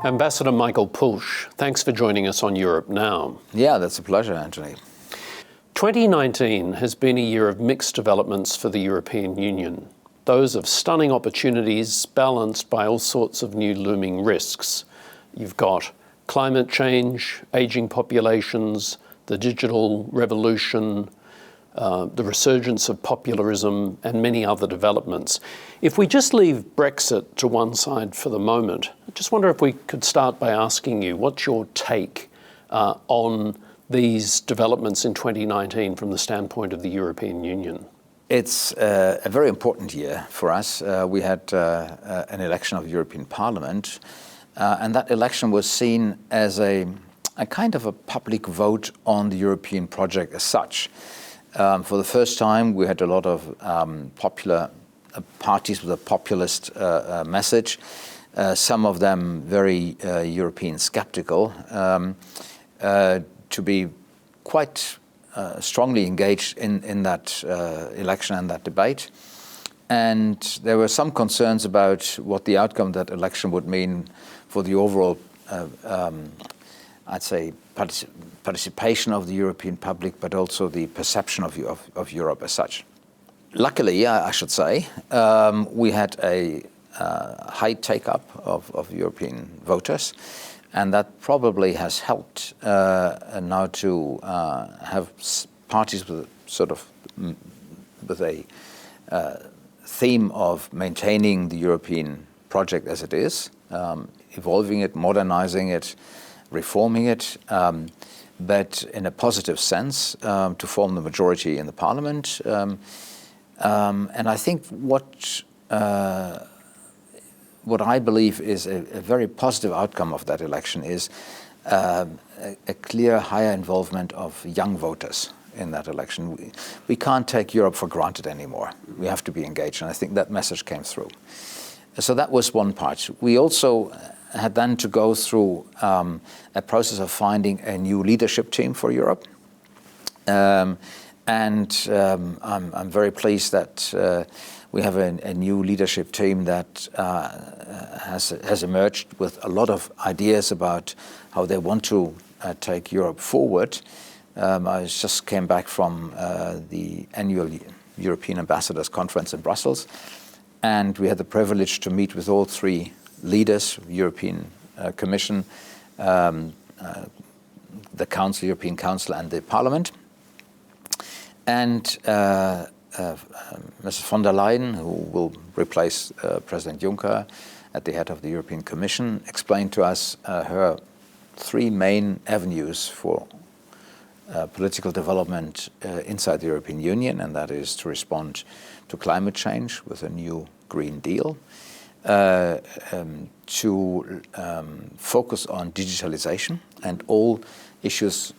Ambassador Michael Pulch, thanks for joining us on Europe Now. Yeah, that's a pleasure, Anthony. 2019 has been a year of mixed developments for the European Union, those of stunning opportunities balanced by all sorts of new looming risks. You've got climate change, ageing populations, the digital revolution, the resurgence of popularism, and many other developments. If we just leave Brexit to one side for the moment, I just wonder if we could start by asking you, what's your take on these developments in 2019 from the standpoint of the European Union? It's a very important year for us. We had an election of the European Parliament, and that election was seen as a kind of a public vote on the European project as such. For the first time, we had a lot of popular parties with a populist message, some of them very European skeptical, to be quite strongly engaged in that election and that debate. And there were some concerns about what the outcome of that election would mean for the overall, I'd say, participation of the European public, but also the perception of Europe as such. Luckily, I should say, we had a high take-up of European voters, and that probably has helped now to have parties with a theme of maintaining the European project as it is, evolving it, modernizing it, reforming it, but in a positive sense, to form the majority in the parliament. And I think what I believe is a very positive outcome of that election is a clear higher involvement of young voters in that election. We can't take Europe for granted anymore. We have to be engaged, and I think that message came through. So that was one part. We also had then to go through a process of finding a new leadership team for Europe. I'm very pleased that we have a new leadership team that has emerged with a lot of ideas about how they want to take Europe forward. I just came back from the annual European Ambassadors Conference in Brussels, and we had the privilege to meet with all three leaders, European Commission, the Council, European Council, and the Parliament. And Mrs. von der Leyen, who will replace President Juncker at the head of the European Commission, explained to us her three main avenues for political development inside the European Union, and that is to respond to climate change with a new Green Deal, to focus on digitalization and all issues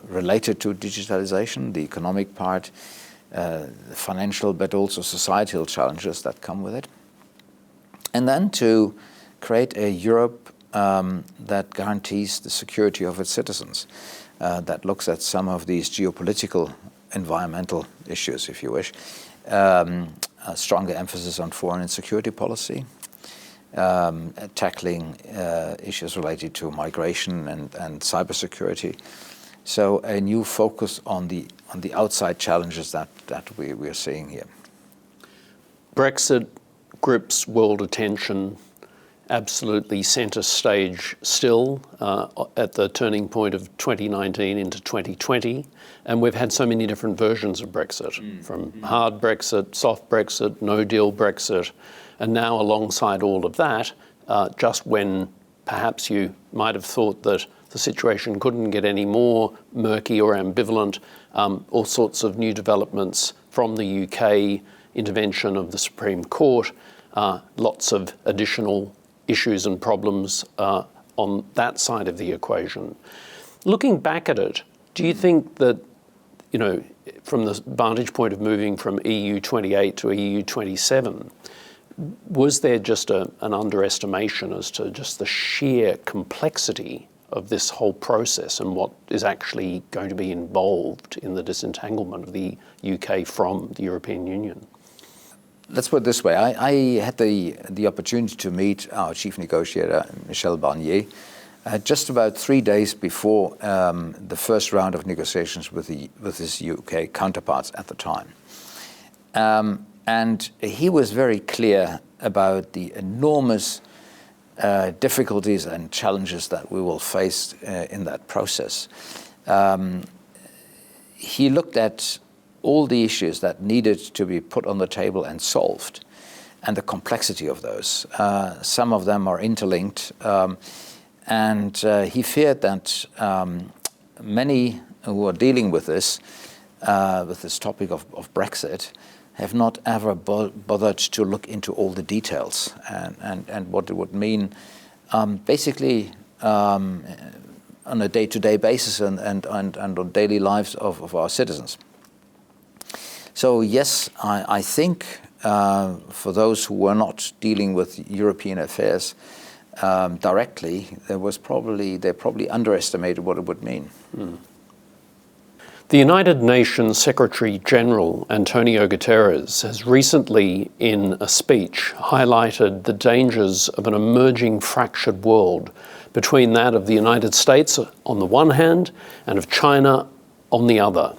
related to digitalization, the economic part, the financial, but also societal challenges that come with it. And then to create a Europe that guarantees the security of its citizens, that looks at some of these geopolitical, environmental issues, if you wish, a stronger emphasis on foreign and security policy, tackling issues related to migration and cybersecurity. So a new focus on the outside challenges that we are seeing here. Brexit grips world attention, absolutely centre stage still at the turning point of 2019 into 2020. And we've had so many different versions of Brexit, from hard Brexit, soft Brexit, no deal Brexit. And now alongside all of that, just when perhaps you might have thought that the situation couldn't get any more murky or ambivalent, all sorts of new developments from the UK, intervention of the Supreme Court, lots of additional issues and problems on that side of the equation. Looking back at it, do you think that, from the vantage point of moving from EU 28 to EU 27, was there just an underestimation as to just the sheer complexity of this whole process and what is actually going to be involved in the disentanglement of the UK from the European Union? let's put it this way. I had the opportunity to meet our chief negotiator, Michel Barnier, just about 3 days before the first round of negotiations with his UK counterparts at the time. And he was very clear about the enormous difficulties and challenges that we will face in that process. He looked at all the issues that needed to be put on the table and solved, and the complexity of those. Some of them are interlinked, and he feared that many who are dealing with this topic of Brexit have not ever bothered to look into all the details and what it would mean basically on a day-to-day basis and on daily lives of our citizens. So yes, I think for those who were not dealing with European affairs directly, they probably underestimated what it would mean. Mm. The United Nations Secretary General Antonio Guterres has recently, in a speech, highlighted the dangers of an emerging fractured world between that of the United States on the one hand and of China on the other.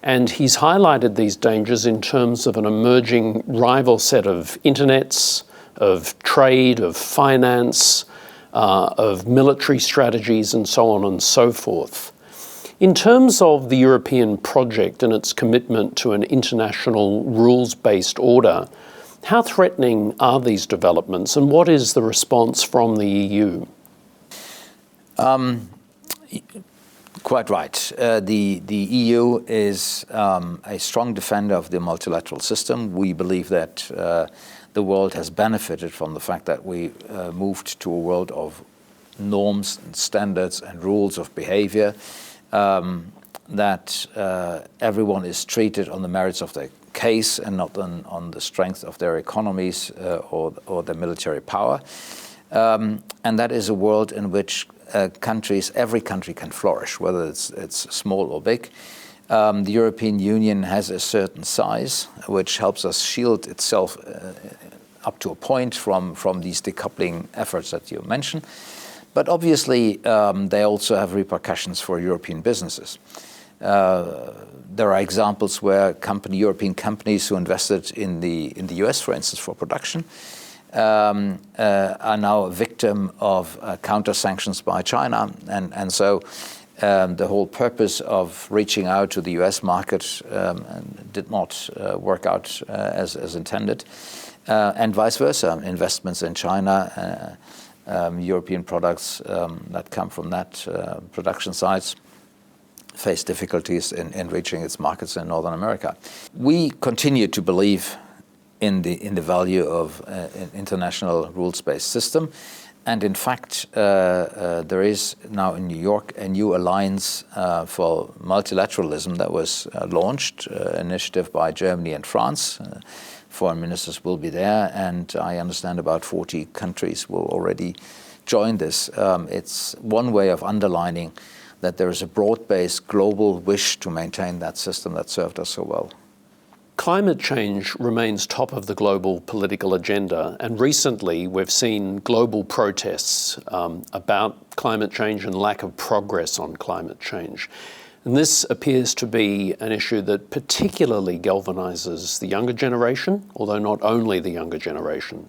And he's highlighted these dangers in terms of an emerging rival set of internets, of trade, of finance, of military strategies, and so on and so forth. In terms of the European project and its commitment to an international rules-based order, how threatening are these developments, and what is the response from the EU? Quite right. The EU is a strong defender of the multilateral system. We believe that the world has benefited from the fact that we moved to a world of norms and standards and rules of behavior, that everyone is treated on the merits of their case and not on the strength of their economies or their military power. And that is a world in which every country can flourish, whether it's small or big. The European Union has a certain size, which helps us shield itself up to a point from these decoupling efforts that you mentioned. But obviously, they also have repercussions for European businesses. There are examples where European companies who invested in the US, for instance, for production, are now a victim of counter-sanctions by China. And so the whole purpose of reaching out to the US market did not work out as intended. And vice versa, investments in China, European products that come from that production sites face difficulties in reaching its markets in Northern America. We continue to believe in the value of an international rules-based system. And in fact, there is now in New York a new alliance for multilateralism that was launched, initiative by Germany and France. Foreign ministers will be there, and I understand about 40 countries will already join this. It's one way of underlining that there is a broad-based global wish to maintain that system that served us so well. Climate change remains top of the global political agenda, and recently we've seen global protests about climate change and lack of progress on climate change. And this appears to be an issue that particularly galvanizes the younger generation, although not only the younger generation.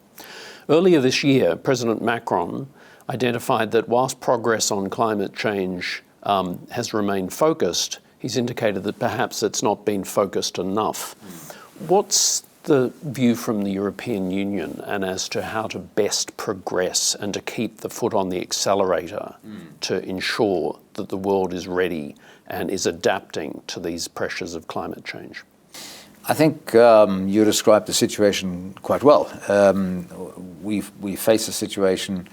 Earlier this year, President Macron identified that whilst progress on climate change has remained focused, he's indicated that perhaps it's not been focused enough. What's the view from the European Union and as to how to best progress and to keep the foot on the accelerator to ensure that the world is ready and is adapting to these pressures of climate change? I think you described the situation quite well. We face a situation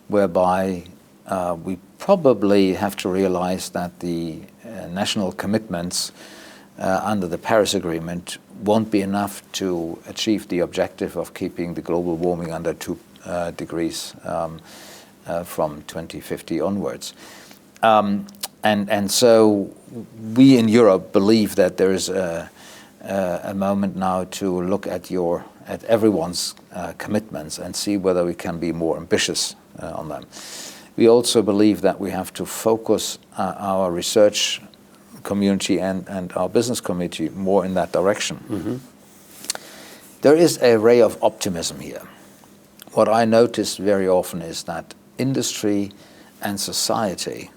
whereby we probably have to realize that the national commitments under the Paris Agreement won't be enough to achieve the objective of keeping the global warming under 2 degrees from 2050 onwards. And so we in Europe believe that there is a a moment now to look at everyone's commitments and see whether we can be more ambitious on them. We also believe that we have to focus our research community and our business community more in that direction. Mm-hmm. There is a ray of optimism here. What I notice very often is that industry and society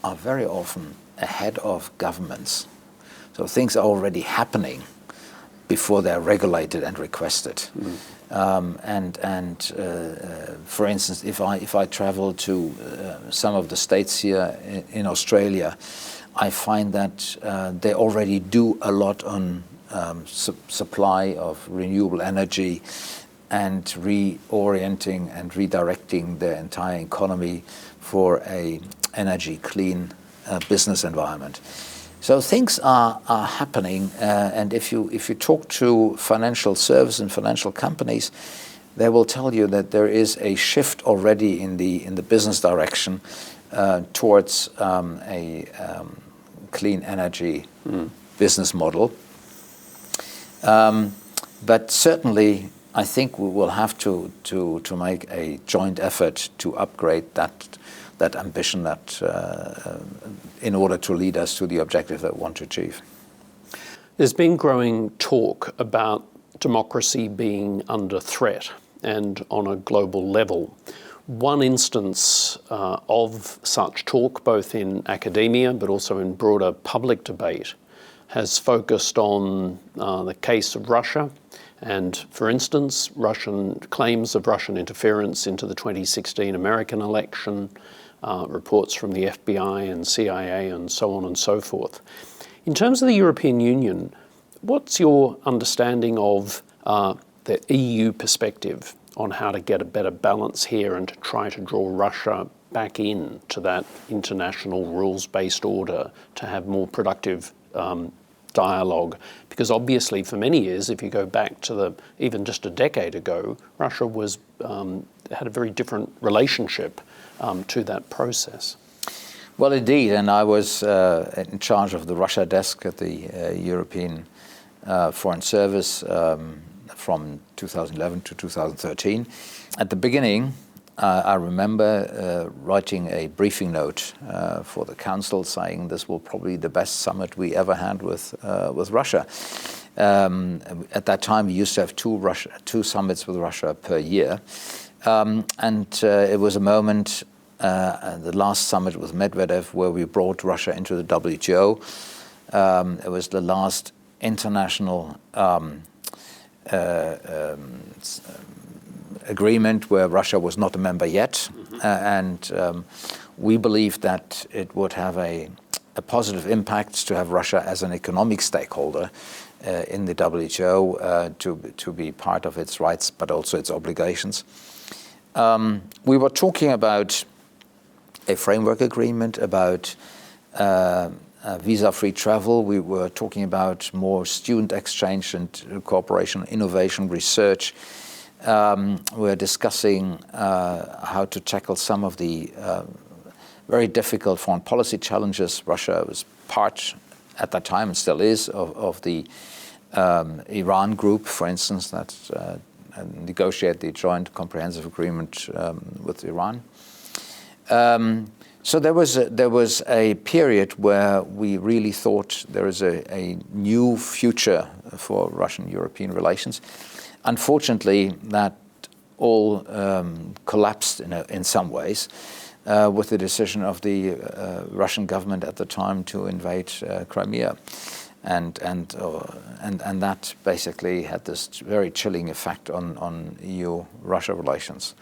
are very often ahead of governments. So things are already happening before they're regulated and requested. For instance, if I travel to some of the states here in Australia, I find that they already do a lot on supply of renewable energy and reorienting and redirecting their entire economy for a energy clean business environment. So things are happening, and if you talk to financial service and financial companies, they will tell you that there is a shift already in the business direction towards a clean energy business model. But certainly, I think we will have to make a joint effort to upgrade that ambition in order to lead us to the objective that we want to achieve. There's been growing talk about democracy being under threat and on a global level. One instance of such talk, both in academia but also in broader public debate, has focused on the case of Russia and, for instance, claims of Russian interference into the 2016 American election, reports from the FBI and CIA and so on and so forth. In terms of the European Union, what's your understanding of the EU perspective on how to get a better balance here and to try to draw Russia back into that international rules-based order to have more productive dialogue? Because obviously for many years, if you go back to even just a decade ago, Russia had a very different relationship to that process. Well, indeed, and I was in charge of the Russia desk at the European Foreign Service from 2011 to 2013. At the beginning, I remember writing a briefing note for the Council saying this will probably be the best summit we ever had with Russia. At that time, we used to have two summits with Russia per year. It was a moment, the last summit with Medvedev, where we brought Russia into the WTO. It was the last international agreement where Russia was not a member yet. We believed that it would have a positive impact to have Russia as an economic stakeholder in the WTO to be part of its rights but also its obligations. We were talking about a framework agreement, about visa-free travel. We were talking about more student exchange and cooperation, innovation, research. We're discussing how to tackle some of the very difficult foreign policy challenges. Russia was part, at that time and still is, of the Iran group, for instance, that negotiate the joint comprehensive agreement with Iran. So there was a period where we really thought there is a new future for Russian-European relations. Unfortunately, that all collapsed in some ways with the decision of the Russian government at the time to invade Crimea. And that basically had this very chilling effect on EU-Russia relations.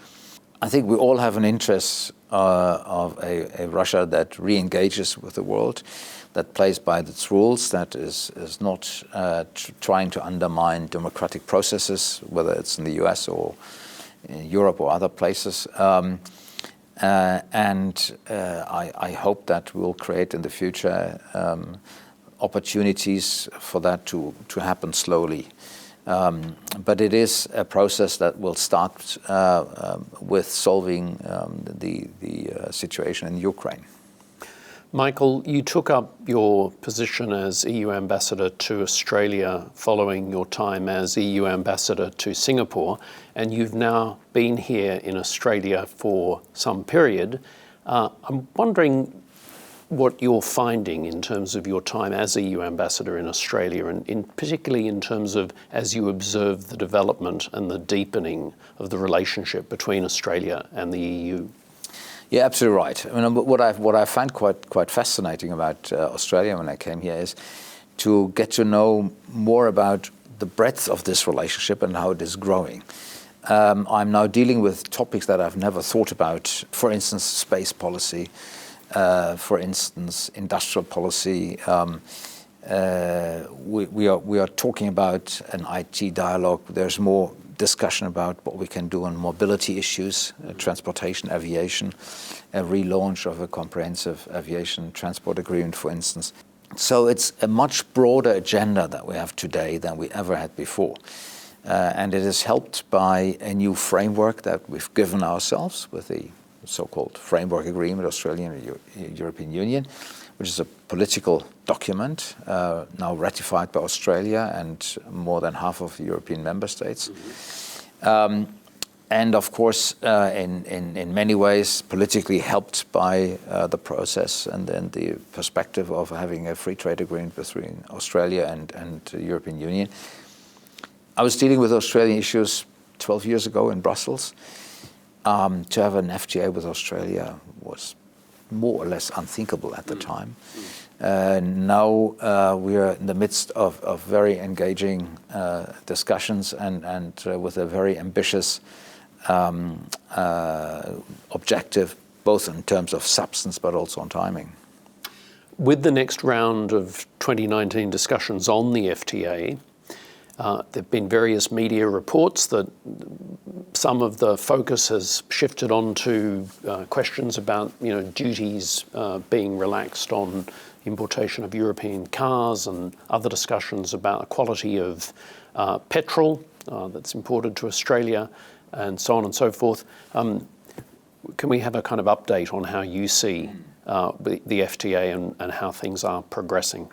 I think we all have an interest of a Russia that re-engages with the world, that plays by its rules, that is not trying to undermine democratic processes, whether it's in the US or in Europe or other places. I hope that we'll create in the future opportunities for that to happen slowly. But it is a process that will start with solving the situation in Ukraine. Michael, you took up your position as EU Ambassador to Australia following your time as EU Ambassador to Singapore, and you've now been here in Australia for some period. I'm wondering what you're finding in terms of your time as EU Ambassador in Australia, and particularly in terms of as you observe the development and the deepening of the relationship between Australia and the EU. Yeah, absolutely right. I mean, what I find quite fascinating about Australia when I came here is to get to know more about the breadth of this relationship and how it is growing. I'm now dealing with topics that I've never thought about. For instance, space policy. For instance, industrial policy. We are talking about an IT dialogue. There's more discussion about what we can do on mobility issues, transportation, aviation, a relaunch of a comprehensive aviation transport agreement, for instance. So it's a much broader agenda that we have today than we ever had before. And it is helped by a new framework that we've given ourselves with the so-called Framework Agreement, Australian and European Union, which is a political document now ratified by Australia and more than half of the European member states. And of course, in many ways, politically helped by the process and then the perspective of having a free trade agreement between Australia and the European Union. I was dealing with Australian issues 12 years ago in Brussels. To have an FTA with Australia was more or less unthinkable at the time. Now we are in the midst of very engaging discussions and with a very ambitious objective, both in terms of substance but also on timing. With the next round of 2019 discussions on the FTA, there have been various media reports that some of the focus has shifted on to questions about, duties being relaxed on importation of European cars and other discussions about the quality of petrol that's imported to Australia and so on and so forth. Can we have a kind of update on how you see the FTA and how things are progressing?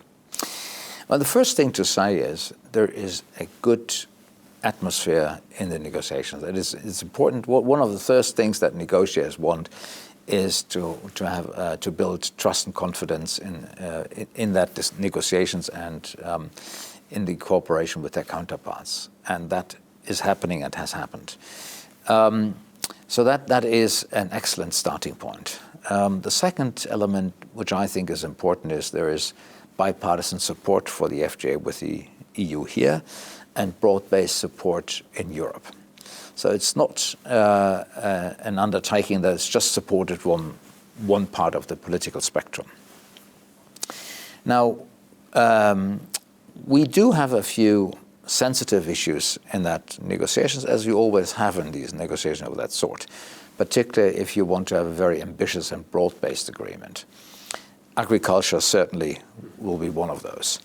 Well, the first thing to say is there is a good atmosphere in the negotiations. It's important. One of the first things that negotiators want is to build trust and confidence in that negotiations and in the cooperation with their counterparts, and that is happening and has happened. So that is an excellent starting point. The second element, which I think is important, is there is bipartisan support for the FTA with the EU here and broad-based support in Europe. So it's not an undertaking that's just supported from one part of the political spectrum. Now, we do have a few sensitive issues in that negotiations, as you always have in these negotiations of that sort, particularly if you want to have a very ambitious and broad-based agreement. Agriculture certainly will be one of those.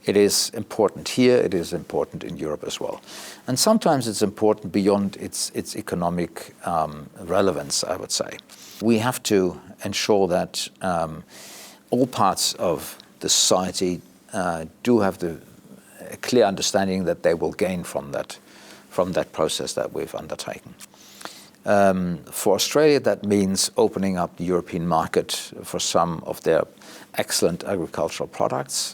It is important here, it is important in Europe as well. And sometimes it's important beyond its economic relevance, I would say. We have to ensure that all parts of the society do have a clear understanding that they will gain from that process that we've undertaken. For Australia, that means opening up the European market for some of their excellent agricultural products,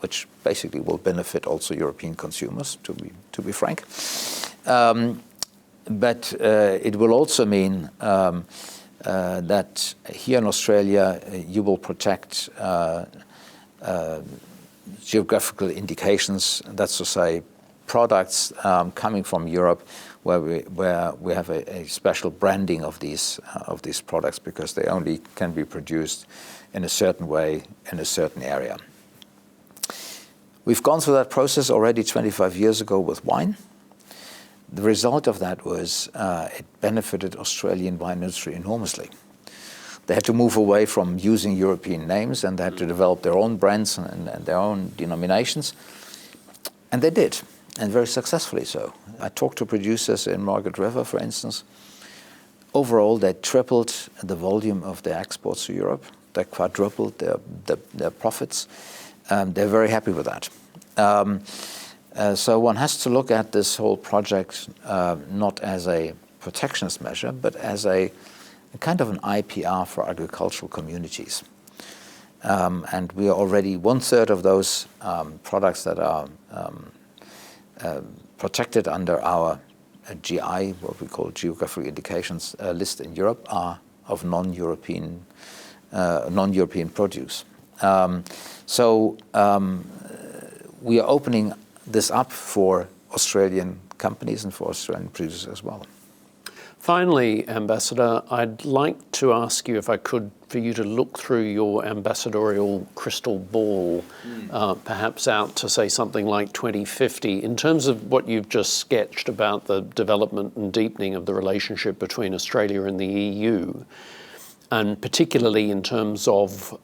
which basically will benefit also European consumers, to be frank. But it will also mean that here in Australia, you will protect geographical indications, that's to say, products coming from Europe where we have a special branding of these products because they only can be produced in a certain way in a certain area. We've gone through that process already 25 years ago with wine. The result of that was it benefited Australian wine industry enormously. They had to move away from using European names and they had to develop their own brands and their own denominations. And they did, and very successfully so. I talked to producers in Margaret River, for instance. Overall, they tripled the volume of their exports to Europe they quadrupled their profits. They're very happy with that. So one has to look at this whole project not as a protectionist measure, but as a kind of an IPR for agricultural communities. And we are already 1/3 of those products that are protected under our GI, what we call geographic indications list in Europe, are of non-European produce. We are opening this up for Australian companies and for Australian producers as well. Finally, Ambassador, I'd like to ask you, if I could, for you to look through your ambassadorial crystal ball, perhaps out to say something like 2050, in terms of what you've just sketched about the development and deepening of the relationship between Australia and the EU, and particularly in terms of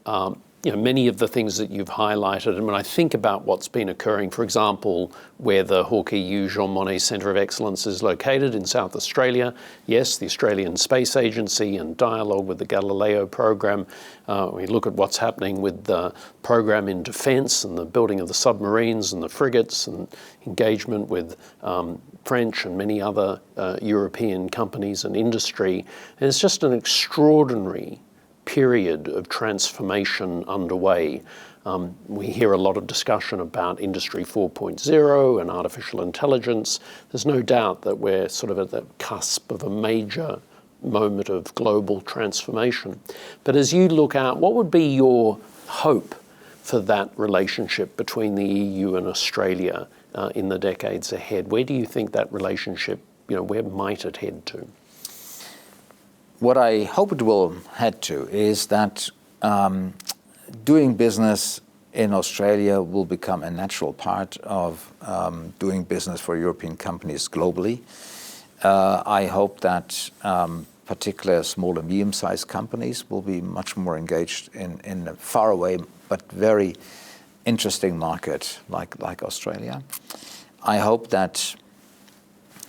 many of the things that you've highlighted. And when I think about what's been occurring, for example, where the Hawke Jean Monnet Centre of Excellence is located in South Australia, yes, the Australian Space Agency and dialogue with the Galileo program. We look at what's happening with the program in defence and the building of the submarines and the frigates and engagement with French and many other European companies and industry. And it's just an extraordinary period of transformation underway. We hear a lot of discussion about Industry 4.0 and artificial intelligence. There's no doubt that we're sort of at the cusp of a major moment of global transformation. But as you look out, what would be your hope for that relationship between the EU and Australia in the decades ahead? Where do you think that relationship, where might it head to? What I hope it will head to is that doing business in Australia will become a natural part of doing business for European companies globally. I hope that particular small and medium-sized companies will be much more engaged in a faraway but very interesting market like Australia. I hope that,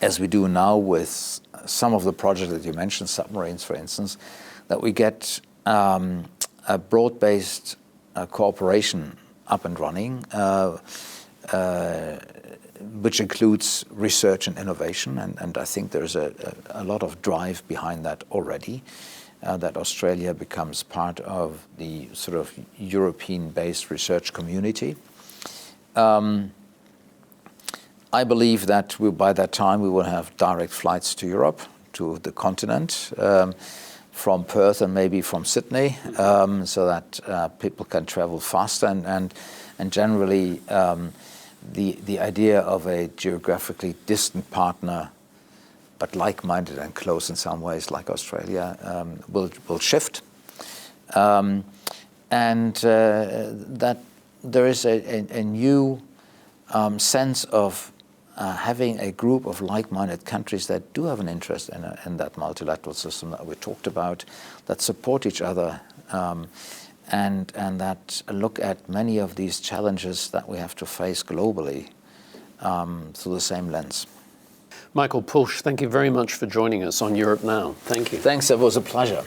as we do now with some of the projects that you mentioned, submarines, for instance, that we get a broad-based cooperation up and running, which includes research and innovation. And I think there's a lot of drive behind that already, that Australia becomes part of the sort of European-based research community. I believe that by that time we will have direct flights to Europe, to the continent, from Perth and maybe from Sydney, so that people can travel faster. And generally, the idea of a geographically distant partner, but like-minded and close in some ways, like Australia, will shift. That there is a new sense of having a group of like-minded countries that do have an interest in that multilateral system that we talked about, that support each other, and that look at many of these challenges that we have to face globally through the same lens. Michael Pulch, thank you very much for joining us on Europe Now. Thank you. Thanks, it was a pleasure.